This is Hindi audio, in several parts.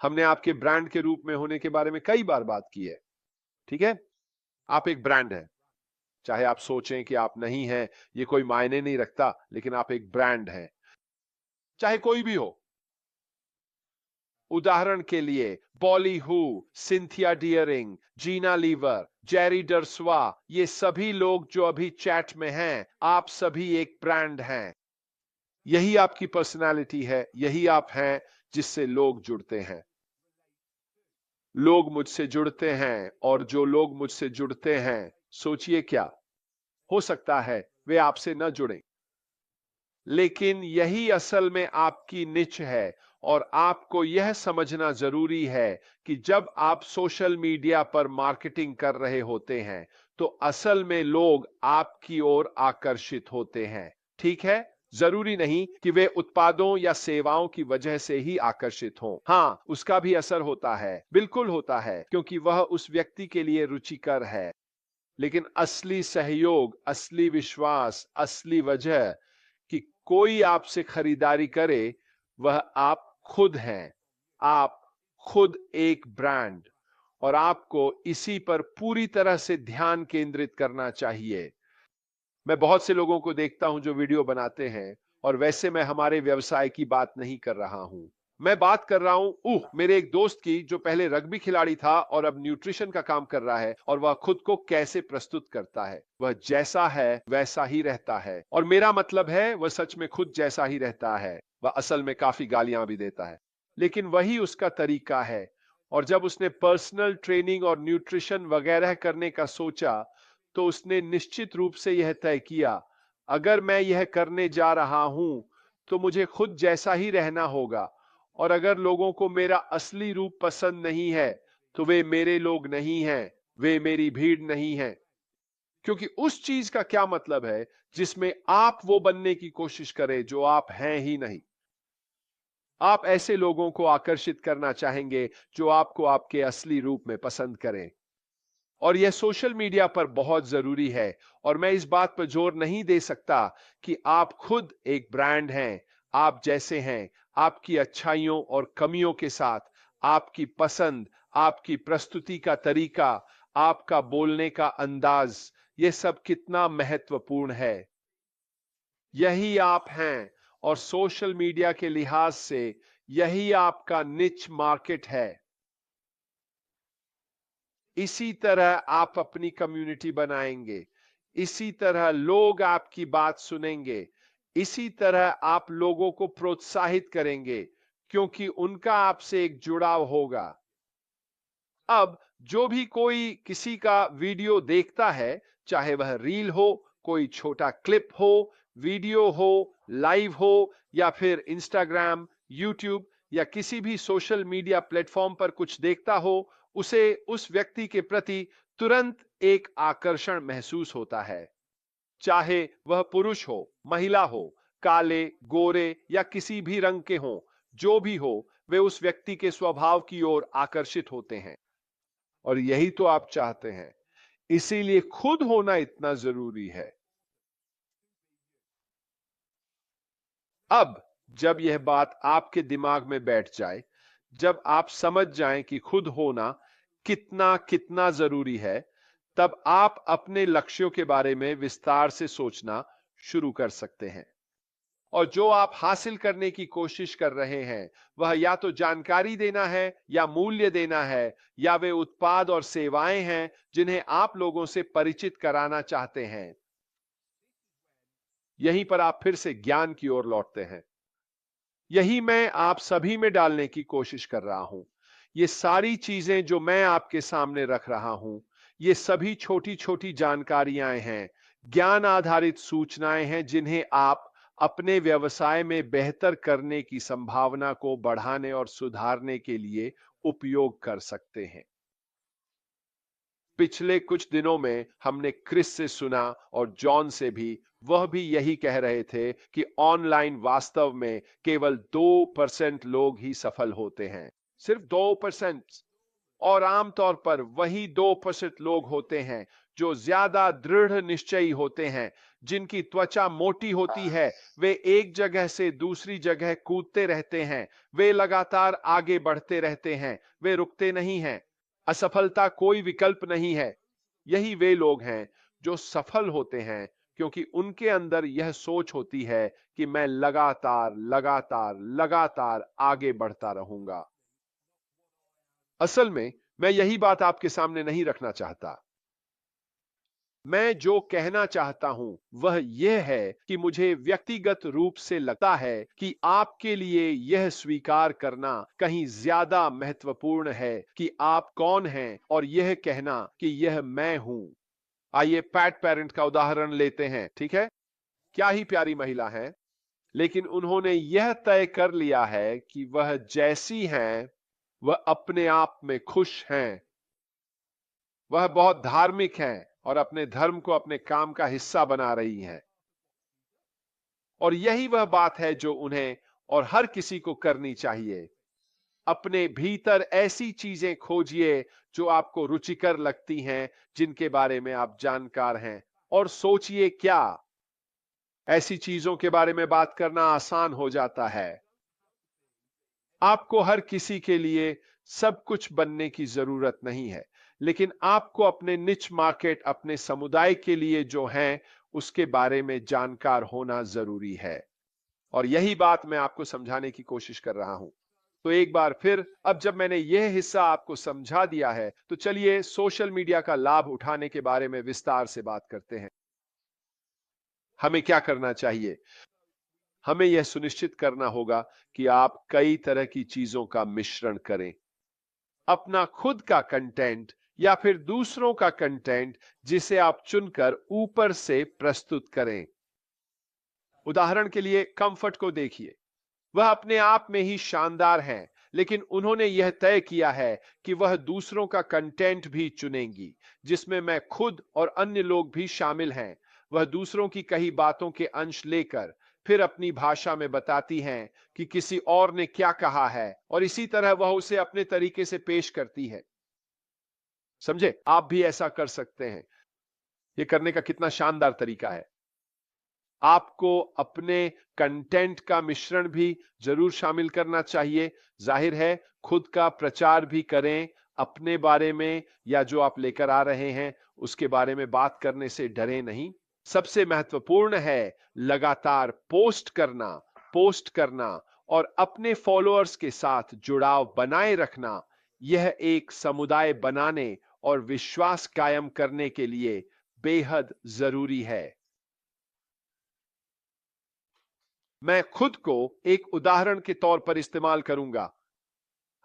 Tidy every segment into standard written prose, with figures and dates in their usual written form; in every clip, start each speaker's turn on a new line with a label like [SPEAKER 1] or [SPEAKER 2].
[SPEAKER 1] हमने आपके ब्रांड के रूप में होने के बारे में कई बार बात की है। ठीक है, आप एक ब्रांड है, चाहे आप सोचें कि आप नहीं हैं, ये कोई मायने नहीं रखता, लेकिन आप एक ब्रांड हैं, चाहे कोई भी हो। उदाहरण के लिए बॉली हू, सिंथिया डियरिंग, जीना लीवर, जेरी डर्सवा, ये सभी लोग जो अभी चैट में हैं, आप सभी एक ब्रांड हैं। यही आपकी पर्सनालिटी है, यही आप हैं जिससे लोग जुड़ते हैं। लोग मुझसे जुड़ते हैं, और जो लोग मुझसे जुड़ते हैं, सोचिए क्या हो सकता है वे आपसे न जुड़ें, लेकिन यही असल में आपकी निच है। और आपको यह समझना जरूरी है कि जब आप सोशल मीडिया पर मार्केटिंग कर रहे होते हैं, तो असल में लोग आपकी ओर आकर्षित होते हैं। ठीक है, जरूरी नहीं कि वे उत्पादों या सेवाओं की वजह से ही आकर्षित हों। हां, उसका भी असर होता है, बिल्कुल होता है, क्योंकि वह उस व्यक्ति के लिए रुचिकर है। लेकिन असली सहयोग, असली विश्वास, असली वजह कि कोई आपसे खरीदारी करे, वह आप खुद हैं। आप खुद एक ब्रांड, और आपको इसी पर पूरी तरह से ध्यान केंद्रित करना चाहिए। मैं बहुत से लोगों को देखता हूं जो वीडियो बनाते हैं, और वैसे मैं हमारे व्यवसाय की बात नहीं कर रहा हूं। मैं बात कर रहा हूं मेरे एक दोस्त की, जो पहले रग्बी खिलाड़ी था और अब न्यूट्रिशन का काम कर रहा है, और वह खुद को कैसे प्रस्तुत करता है। वह जैसा है वैसा ही रहता है, और मेरा मतलब है वह सच में खुद जैसा ही रहता है। वह असल में काफी गालियां भी देता है, लेकिन वही उसका तरीका है। और जब उसने पर्सनल ट्रेनिंग और न्यूट्रिशन वगैरह करने का सोचा, तो उसने निश्चित रूप से यह तय किया, अगर मैं यह करने जा रहा हूं तो मुझे खुद जैसा ही रहना होगा। और अगर लोगों को मेरा असली रूप पसंद नहीं है, तो वे मेरे लोग नहीं हैं, वे मेरी भीड़ नहीं है। क्योंकि उस चीज का क्या मतलब है जिसमें आप वो बनने की कोशिश करें जो आप हैं ही नहीं। आप ऐसे लोगों को आकर्षित करना चाहेंगे जो आपको आपके असली रूप में पसंद करें। और यह सोशल मीडिया पर बहुत जरूरी है। और मैं इस बात पर जोर नहीं दे सकता कि आप खुद एक ब्रांड हैं। आप जैसे हैं, आपकी अच्छाइयों और कमियों के साथ, आपकी पसंद, आपकी प्रस्तुति का तरीका, आपका बोलने का अंदाज, यह सब कितना महत्वपूर्ण है। यही आप हैं, और सोशल मीडिया के लिहाज से यही आपका निच मार्केट है। इसी तरह आप अपनी कम्युनिटी बनाएंगे, इसी तरह लोग आपकी बात सुनेंगे, इसी तरह आप लोगों को प्रोत्साहित करेंगे, क्योंकि उनका आपसे एक जुड़ाव होगा। अब जो भी कोई किसी का वीडियो देखता है, चाहे वह रील हो, कोई छोटा क्लिप हो, वीडियो हो, लाइव हो, या फिर इंस्टाग्राम, यूट्यूब या किसी भी सोशल मीडिया प्लेटफॉर्म पर कुछ देखता हो, उसे उस व्यक्ति के प्रति तुरंत एक आकर्षण महसूस होता है। चाहे वह पुरुष हो, महिला हो, काले, गोरे या किसी भी रंग के हों, जो भी हो, वे उस व्यक्ति के स्वभाव की ओर आकर्षित होते हैं। और यही तो आप चाहते हैं, इसीलिए खुद होना इतना जरूरी है। अब जब यह बात आपके दिमाग में बैठ जाए, जब आप समझ जाएं कि खुद होना कितना कितना जरूरी है, तब आप अपने लक्ष्यों के बारे में विस्तार से सोचना शुरू कर सकते हैं। और जो आप हासिल करने की कोशिश कर रहे हैं, वह या तो जानकारी देना है, या मूल्य देना है, या वे उत्पाद और सेवाएं हैं जिन्हें आप लोगों से परिचित कराना चाहते हैं। यहीं पर आप फिर से ज्ञान की ओर लौटते हैं। यही मैं आप सभी में डालने की कोशिश कर रहा हूं। ये सारी चीजें जो मैं आपके सामने रख रहा हूं, ये सभी छोटी छोटी जानकारियां हैं, ज्ञान आधारित सूचनाएं हैं, जिन्हें आप अपने व्यवसाय में बेहतर करने की संभावना को बढ़ाने और सुधारने के लिए उपयोग कर सकते हैं। पिछले कुछ दिनों में हमने क्रिस से सुना, और जॉन से भी, वह भी यही कह रहे थे कि ऑनलाइन वास्तव में केवल 2% लोग ही सफल होते हैं, सिर्फ 2%। और आमतौर पर वही 2% लोग होते हैं जो ज्यादा दृढ़ निश्चयी होते हैं, जिनकी त्वचा मोटी होती है, वे एक जगह से दूसरी जगह कूदते रहते हैं, वे लगातार आगे बढ़ते रहते हैं, वे रुकते नहीं हैं। असफलता कोई विकल्प नहीं है। यही वे लोग हैं जो सफल होते हैं, क्योंकि उनके अंदर यह सोच होती है कि मैं लगातार लगातार लगातार आगे बढ़ता रहूंगा। असल में मैं यही बात आपके सामने नहीं रखना चाहता। मैं जो कहना चाहता हूं वह यह है कि मुझे व्यक्तिगत रूप से लगता है कि आपके लिए यह स्वीकार करना कहीं ज्यादा महत्वपूर्ण है कि आप कौन हैं, और यह कहना कि यह मैं हूं। आइए पैट पेरेंट का उदाहरण लेते हैं, ठीक है। क्या ही प्यारी महिला है, लेकिन उन्होंने यह तय कर लिया है कि वह जैसी हैं वह अपने आप में खुश हैं। वह बहुत धार्मिक हैं और अपने धर्म को अपने काम का हिस्सा बना रही हैं। और यही वह बात है जो उन्हें और हर किसी को करनी चाहिए। अपने भीतर ऐसी चीजें खोजिए जो आपको रुचिकर लगती हैं, जिनके बारे में आप जानकार हैं, और सोचिए क्या ऐसी चीजों के बारे में बात करना आसान हो जाता है। आपको हर किसी के लिए सब कुछ बनने की जरूरत नहीं है, लेकिन आपको अपने निच मार्केट, अपने समुदाय के लिए जो है उसके बारे में जानकार होना जरूरी है। और यही बात मैं आपको समझाने की कोशिश कर रहा हूं। तो एक बार फिर, अब जब मैंने यह हिस्सा आपको समझा दिया है, तो चलिए सोशल मीडिया का लाभ उठाने के बारे में विस्तार से बात करते हैं। हमें क्या करना चाहिए? हमें यह सुनिश्चित करना होगा कि आप कई तरह की चीजों का मिश्रण करें। अपना खुद का कंटेंट या फिर दूसरों का कंटेंट जिसे आप चुनकर ऊपर से प्रस्तुत करें। उदाहरण के लिए कंफर्ट को देखिए। वह अपने आप में ही शानदार हैं, लेकिन उन्होंने यह तय किया है कि वह दूसरों का कंटेंट भी चुनेंगी, जिसमें मैं खुद और अन्य लोग भी शामिल हैं। वह दूसरों की कही बातों के अंश लेकर फिर अपनी भाषा में बताती हैं कि किसी और ने क्या कहा है, और इसी तरह वह उसे अपने तरीके से पेश करती है। समझे? आप भी ऐसा कर सकते हैं। यह करने का कितना शानदार तरीका है। आपको अपने कंटेंट का मिश्रण भी जरूर शामिल करना चाहिए। जाहिर है, खुद का प्रचार भी करें अपने बारे में, या जो आप लेकर आ रहे हैं उसके बारे में बात करने से डरें नहीं। सबसे महत्वपूर्ण है लगातार पोस्ट करना और अपने फॉलोअर्स के साथ जुड़ाव बनाए रखना। यह एक समुदाय बनाने और विश्वास कायम करने के लिए बेहद जरूरी है। मैं खुद को एक उदाहरण के तौर पर इस्तेमाल करूंगा।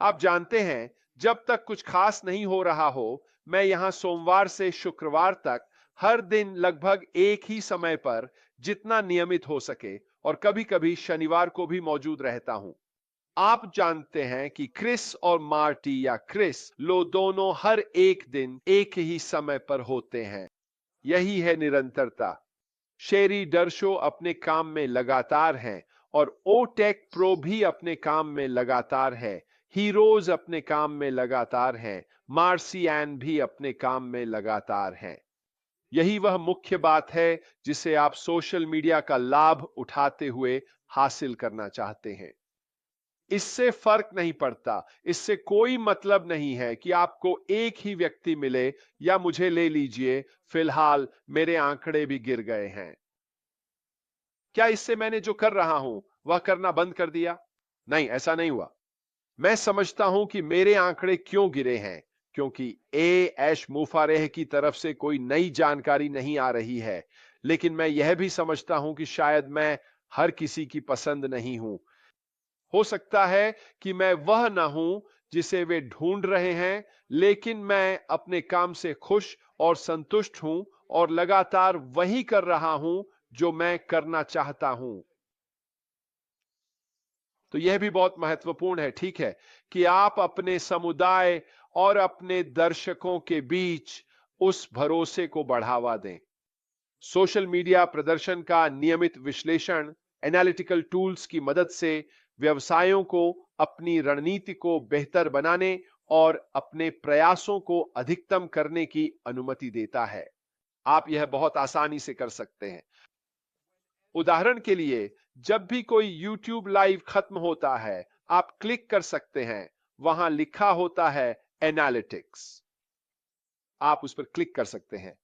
[SPEAKER 1] आप जानते हैं, जब तक कुछ खास नहीं हो रहा हो, मैं यहां सोमवार से शुक्रवार तक हर दिन लगभग एक ही समय पर, जितना नियमित हो सके, और कभी-कभी शनिवार को भी मौजूद रहता हूं। आप जानते हैं कि क्रिस और मार्टी या क्रिस लो दोनों हर एक दिन एक ही समय पर होते हैं। यही है निरंतरता। शेरी डरशो अपने काम में लगातार हैं, और ओटेक प्रो भी अपने काम में लगातार है। हीरोज अपने काम में लगातार हैं। मार्सी एन भी अपने काम में लगातार हैं। यही वह मुख्य बात है जिसे आप सोशल मीडिया का लाभ उठाते हुए हासिल करना चाहते हैं। इससे फर्क नहीं पड़ता, इससे कोई मतलब नहीं है कि आपको एक ही व्यक्ति मिले, या मुझे ले लीजिए, फिलहाल मेरे आंकड़े भी गिर गए हैं। क्या इससे मैंने जो कर रहा हूं वह करना बंद कर दिया? नहीं, ऐसा नहीं हुआ। मैं समझता हूं कि मेरे आंकड़े क्यों गिरे हैं, क्योंकि ऐश मुफारेह की तरफ से कोई नई जानकारी नहीं आ रही है। लेकिन मैं यह भी समझता हूं कि शायद मैं हर किसी की पसंद नहीं हूं। हो सकता है कि मैं वह ना हूं जिसे वे ढूंढ रहे हैं, लेकिन मैं अपने काम से खुश और संतुष्ट हूं, और लगातार वही कर रहा हूं जो मैं करना चाहता हूं। तो यह भी बहुत महत्वपूर्ण है, ठीक है, कि आप अपने समुदाय और अपने दर्शकों के बीच उस भरोसे को बढ़ावा दें। सोशल मीडिया प्रदर्शन का नियमित विश्लेषण एनालिटिकल टूल्स की मदद से व्यवसायों को अपनी रणनीति को बेहतर बनाने और अपने प्रयासों को अधिकतम करने की अनुमति देता है। आप यह बहुत आसानी से कर सकते हैं। उदाहरण के लिए, जब भी कोई YouTube लाइव खत्म होता है, आप क्लिक कर सकते हैं, वहां लिखा होता है एनालिटिक्स। आप उस पर क्लिक कर सकते हैं।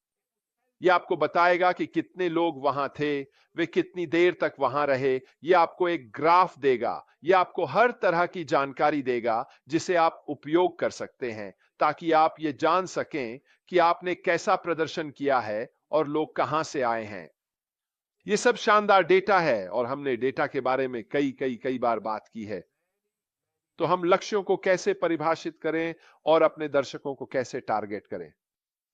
[SPEAKER 1] यह आपको बताएगा कि कितने लोग वहां थे, वे कितनी देर तक वहां रहे। यह आपको एक ग्राफ देगा। यह आपको हर तरह की जानकारी देगा जिसे आप उपयोग कर सकते हैं, ताकि आप ये जान सकें कि आपने कैसा प्रदर्शन किया है और लोग कहां से आए हैं। यह सब शानदार डेटा है और हमने डेटा के बारे में कई कई कई बार बात की है। तो हम लक्ष्यों को कैसे परिभाषित करें और अपने दर्शकों को कैसे टारगेट करें?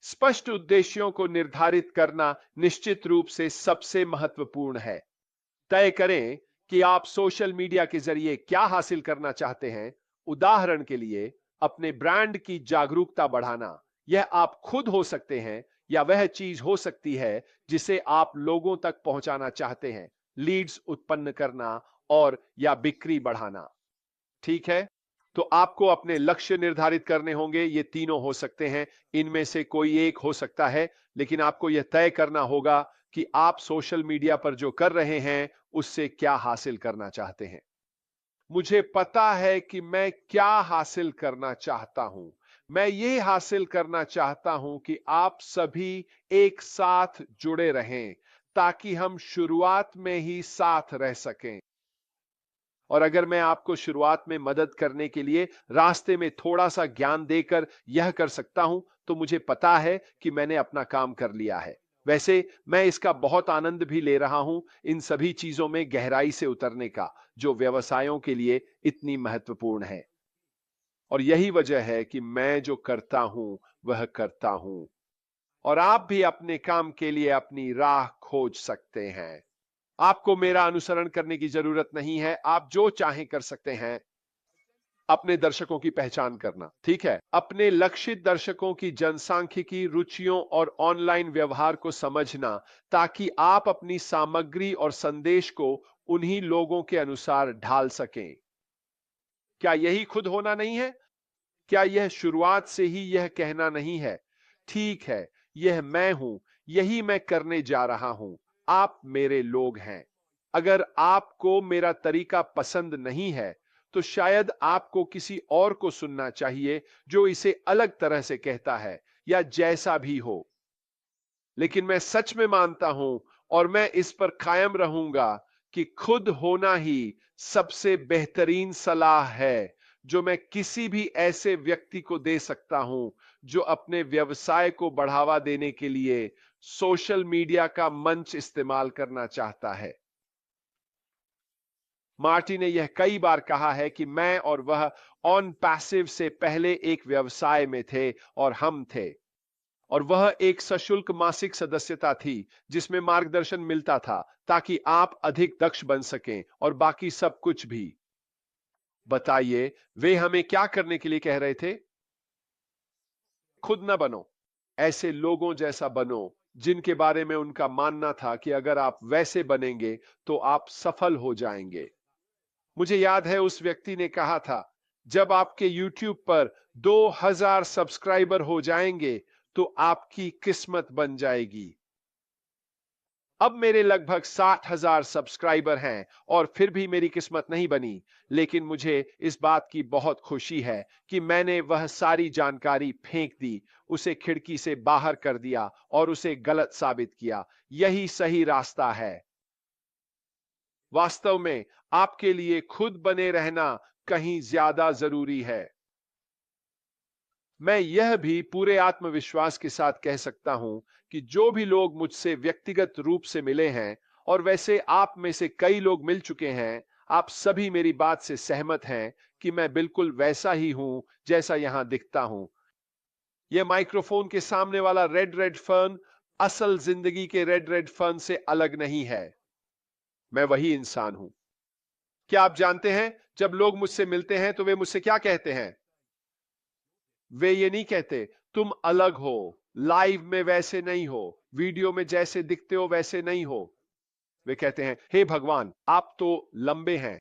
[SPEAKER 1] स्पष्ट उद्देश्यों को निर्धारित करना निश्चित रूप से सबसे महत्वपूर्ण है। तय करें कि आप सोशल मीडिया के जरिए क्या हासिल करना चाहते हैं। उदाहरण के लिए, अपने ब्रांड की जागरूकता बढ़ाना। यह आप खुद हो सकते हैं या वह चीज हो सकती है जिसे आप लोगों तक पहुंचाना चाहते हैं। लीड्स उत्पन्न करना और या बिक्री बढ़ाना। ठीक है, तो आपको अपने लक्ष्य निर्धारित करने होंगे। ये तीनों हो सकते हैं, इनमें से कोई एक हो सकता है, लेकिन आपको यह तय करना होगा कि आप सोशल मीडिया पर जो कर रहे हैं उससे क्या हासिल करना चाहते हैं। मुझे पता है कि मैं क्या हासिल करना चाहता हूं। मैं ये हासिल करना चाहता हूं कि आप सभी एक साथ जुड़े रहें, ताकि हम शुरुआत में ही साथ रह सकें। और अगर मैं आपको शुरुआत में मदद करने के लिए रास्ते में थोड़ा सा ज्ञान देकर यह कर सकता हूं, तो मुझे पता है कि मैंने अपना काम कर लिया है। वैसे मैं इसका बहुत आनंद भी ले रहा हूं, इन सभी चीजों में गहराई से उतरने का, जो व्यवसायों के लिए इतनी महत्वपूर्ण है। और यही वजह है कि मैं जो करता हूं वह करता हूं। और आप भी अपने काम के लिए अपनी राह खोज सकते हैं। आपको मेरा अनुसरण करने की जरूरत नहीं है, आप जो चाहें कर सकते हैं। अपने दर्शकों की पहचान करना, ठीक है, अपने लक्षित दर्शकों की जनसांख्यिकी, रुचियों और ऑनलाइन व्यवहार को समझना, ताकि आप अपनी सामग्री और संदेश को उन्हीं लोगों के अनुसार ढाल सकें। क्या यही खुद होना नहीं है? क्या यह शुरुआत से ही यह कहना नहीं है, ठीक है, यह मैं हूं, यही मैं करने जा रहा हूं, आप मेरे लोग हैं। अगर आपको मेरा तरीका पसंद नहीं है, तो शायद आपको किसी और को सुनना चाहिए जो इसे अलग तरह से कहता है, या जैसा भी हो। लेकिन मैं सच में मानता हूं और मैं इस पर कायम रहूंगा कि खुद होना ही सबसे बेहतरीन सलाह है जो मैं किसी भी ऐसे व्यक्ति को दे सकता हूं जो अपने व्यवसाय को बढ़ावा देने के लिए सोशल मीडिया का मंच इस्तेमाल करना चाहता है। मार्टी ने यह कई बार कहा है कि मैं और वह ऑन पैसिव से पहले एक व्यवसाय में थे और हम थे, और वह एक सशुल्क मासिक सदस्यता थी जिसमें मार्गदर्शन मिलता था ताकि आप अधिक दक्ष बन सकें और बाकी सब कुछ भी। बताइए, वे हमें क्या करने के लिए कह रहे थे? खुद न बनो, ऐसे लोगों जैसा बनो जिनके बारे में उनका मानना था कि अगर आप वैसे बनेंगे तो आप सफल हो जाएंगे। मुझे याद है उस व्यक्ति ने कहा था, जब आपके YouTube पर 2000 सब्सक्राइबर हो जाएंगे तो आपकी किस्मत बन जाएगी। अब मेरे लगभग 60,000 सब्सक्राइबर हैं और फिर भी मेरी किस्मत नहीं बनी, लेकिन मुझे इस बात की बहुत खुशी है कि मैंने वह सारी जानकारी फेंक दी, उसे खिड़की से बाहर कर दिया और उसे गलत साबित किया। यही सही रास्ता है। वास्तव में आपके लिए खुद बने रहना कहीं ज्यादा जरूरी है। मैं यह भी पूरे आत्मविश्वास के साथ कह सकता हूं कि जो भी लोग मुझसे व्यक्तिगत रूप से मिले हैं, और वैसे आप में से कई लोग मिल चुके हैं, आप सभी मेरी बात से सहमत हैं कि मैं बिल्कुल वैसा ही हूं जैसा यहां दिखता हूं। यह माइक्रोफोन के सामने वाला रेड रेड फर्न असल जिंदगी के रेड रेड फर्न से अलग नहीं है। मैं वही इंसान हूं। क्या आप जानते हैं, जब लोग मुझसे मिलते हैं तो वे मुझसे क्या कहते हैं? वे ये नहीं कहते तुम अलग हो, लाइव में वैसे नहीं हो, वीडियो में जैसे दिखते हो वैसे नहीं हो। वे कहते हैं, हे भगवान, आप तो लंबे हैं।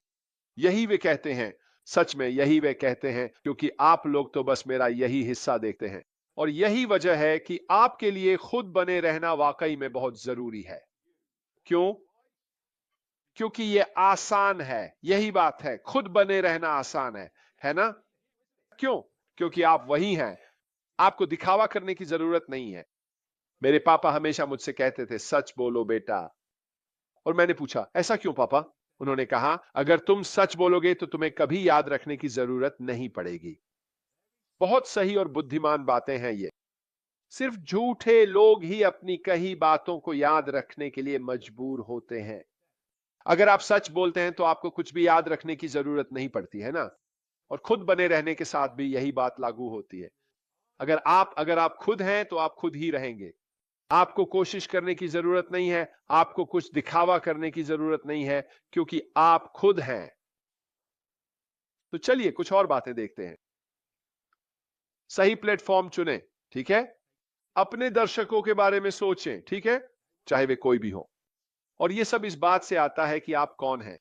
[SPEAKER 1] यही वे कहते हैं। सच में यही वे कहते हैं, क्योंकि आप लोग तो बस मेरा यही हिस्सा देखते हैं। और यही वजह है कि आपके लिए खुद बने रहना वाकई में बहुत जरूरी है। क्यों? क्योंकि ये आसान है। यही बात है, खुद बने रहना आसान है ना? क्यों? क्योंकि आप वही हैं। आपको दिखावा करने की जरूरत नहीं है। मेरे पापा हमेशा मुझसे कहते थे, सच बोलो बेटा। और मैंने पूछा, ऐसा क्यों पापा? उन्होंने कहा, अगर तुम सच बोलोगे तो तुम्हें कभी याद रखने की जरूरत नहीं पड़ेगी। बहुत सही और बुद्धिमान बातें हैं ये। सिर्फ झूठे लोग ही अपनी कही बातों को याद रखने के लिए मजबूर होते हैं। अगर आप सच बोलते हैं तो आपको कुछ भी याद रखने की जरूरत नहीं पड़ती है ना? और खुद बने रहने के साथ भी यही बात लागू होती है। अगर आप खुद हैं तो आप खुद ही रहेंगे। आपको कोशिश करने की जरूरत नहीं है, आपको कुछ दिखावा करने की जरूरत नहीं है, क्योंकि आप खुद हैं। तो चलिए कुछ और बातें देखते हैं। सही प्लेटफॉर्म चुनें, ठीक है? अपने दर्शकों के बारे में सोचें, ठीक है? चाहे वे कोई भी हो। और यह सब इस बात से आता है कि आप कौन हैं।